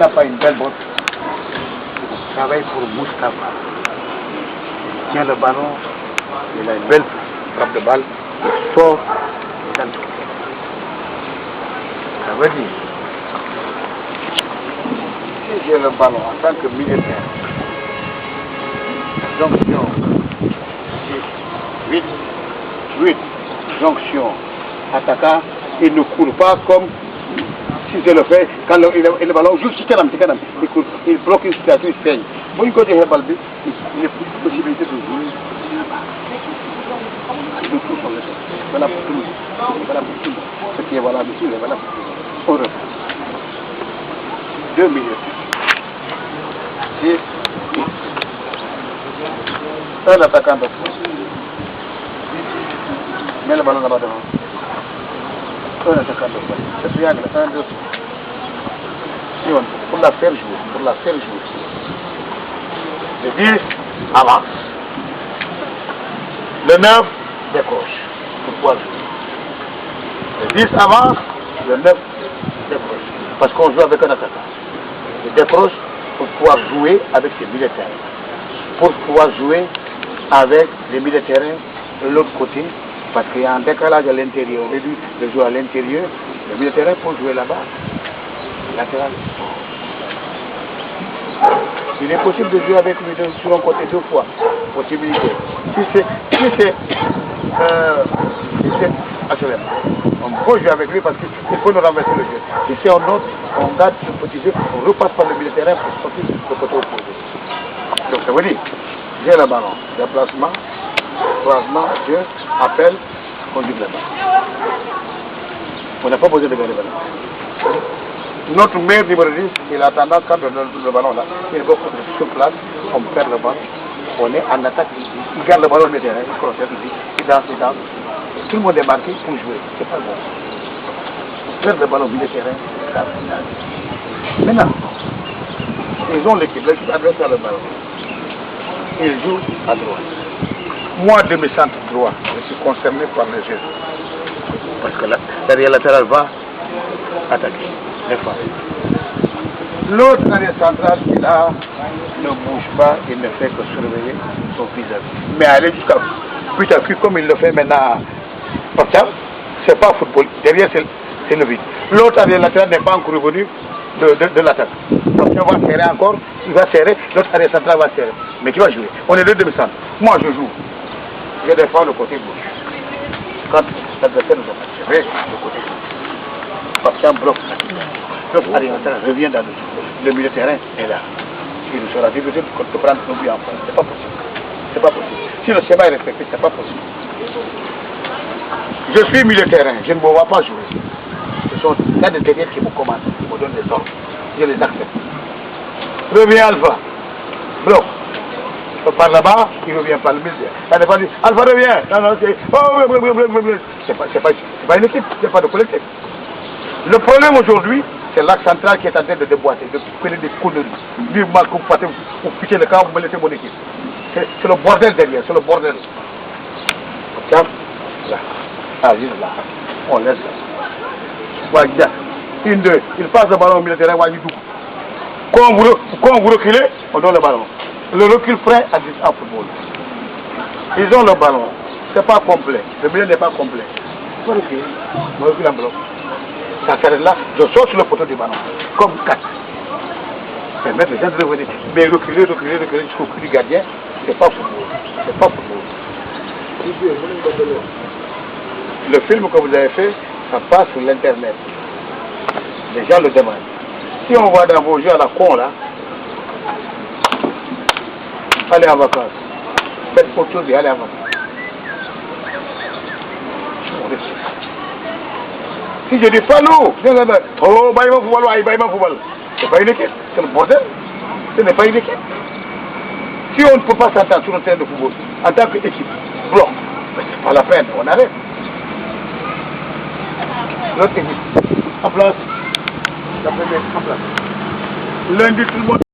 n'a pas une belle botte, travaille pour Moustapha. Il tient le ballon, il a une belle frappe de balle, il sort, il donne tout. Ça veut dire, si j'ai le ballon en tant que militaire, jonction 8, jonction attaquant, il ne court pas comme si je le fais quand le ballon joue sur kanam, il bloque une situation, il fait. Bon, il côté balle, il y a plus de possibilité de jouer là-bas. Voilà pour tout le monde. Voilà pour tout le monde. Ce qui est valable ici, c'est valable pour tout le monde. 2 minutes. 6. Un attaquant de fond. Mets le ballon là-bas devant. Un attaquant de fond. Ce triangle, 1, 2, 3. Pour la faire jouer. Le 10 avance. Le 9 décroche pour pouvoir jouer. Le 10 avance, le 9 décroche. Parce qu'on joue avec un attaquant. Il décroche pour pouvoir jouer avec ses militaires. Pour pouvoir jouer avec les militaires de l'autre côté. Parce qu'il y a un décalage à l'intérieur. Au début de jouer à l'intérieur, les militaires pour jouer là-bas. Latéral. Il est possible de jouer avec lui sur un côté 2 fois. Possibilité. Si c'est HLM, on peut jouer avec lui parce qu'il faut nous renverser le jeu. Si c'est un autre, on garde ce petit jeu, on repasse par le milieu de terrain pour sortir le côté opposé. Donc ça veut dire, j'ai le ballon, déplacement, croisement, jeu, appel, conduit le ballon. On n'a pas besoin de garder le ballon. Notre meilleur numéro 10, il a tendance, quand le ballon là, il est beaucoup sur place, on perd le ballon, on est en attaque, il garde le ballon au milieu de terrain, il croise, il danse. Tout le monde est marqué pour jouer, c'est pas bon. Perdre le ballon au milieu de terrain, c'est la finale. Maintenant, ils ont l'équipe adresse à le ballon. Ils jouent à droite. Moi, de mes centres droits, je suis concerné par le jeu. Parce que l'arrière latéral va attaquer. L'autre arrière central qui là ne bouge pas, il ne fait que surveiller son vis-à-vis. Mais aller jusqu'à but à cul comme il le fait maintenant, c'est pas football. Derrière c'est le vide. L'autre arrière latéral n'est pas encore revenu de l'attaque. Donc on va serrer encore, il va serrer, l'autre arrière central va serrer. Mais tu vas jouer. On est deux demi-centres. Moi je joue. Je défends le côté gauche. Quand l'adversaire nous attaque, je vais le côté gauche. Patient bloque. L'autre arrière revient dans le milieu de terrain est là. Il sera difficile de prendre nos buts en France. C'est pas possible. C'est pas possible. Si le schéma est respecté, c'est pas possible. Je suis milieu de terrain, je ne me vois pas jouer. Ce sont là des derrière qui me commandent, qui me donnent des ordres. Je les accepte. Reviens Alpha. Bloc. Par là-bas, il revient par le milieu. Alpha dit, Alpha revient. Non, non, c'est pas une équipe, c'est pas de collectif. Le problème aujourd'hui, c'est l'axe central qui est en train de déboîter, de faire des conneries. Vivement que vous partez, vous piquez le camp, vous me laissez mon équipe. C'est le bordel derrière, c'est le bordel. Tiens, là. Ah, il est là. On laisse là. Voilà, une, deux, il passe le ballon au milieu de terrain, quand vous reculez, on donne le ballon. Le recul frais existe en football. Ils ont le ballon, c'est pas complet, le milieu n'est pas complet. Il faut reculer, on recule en bloc. Ça s'arrête là, je sors sur le poteau du ballon, comme 4. Permettre les gens de revenir. Mais reculer jusqu'au cul du gardien, c'est pas football. C'est pas football. Le film que vous avez fait, ça passe sur l'internet. Les gens le demandent. Si on voit dans vos jeux à la con là, allez en vacances. Faites autre chose et allez en vacances. Si je dis Fallou, oh, Baïma Football, c'est pas une équipe, c'est le bordel. Ce n'est pas une équipe. Si on ne peut pas s'entendre sur un terrain de football, en tant qu'équipe, bloc, c'est pas la peine, on arrête. L'autre équipe, en place. La première, en place. Lundi, tout le monde.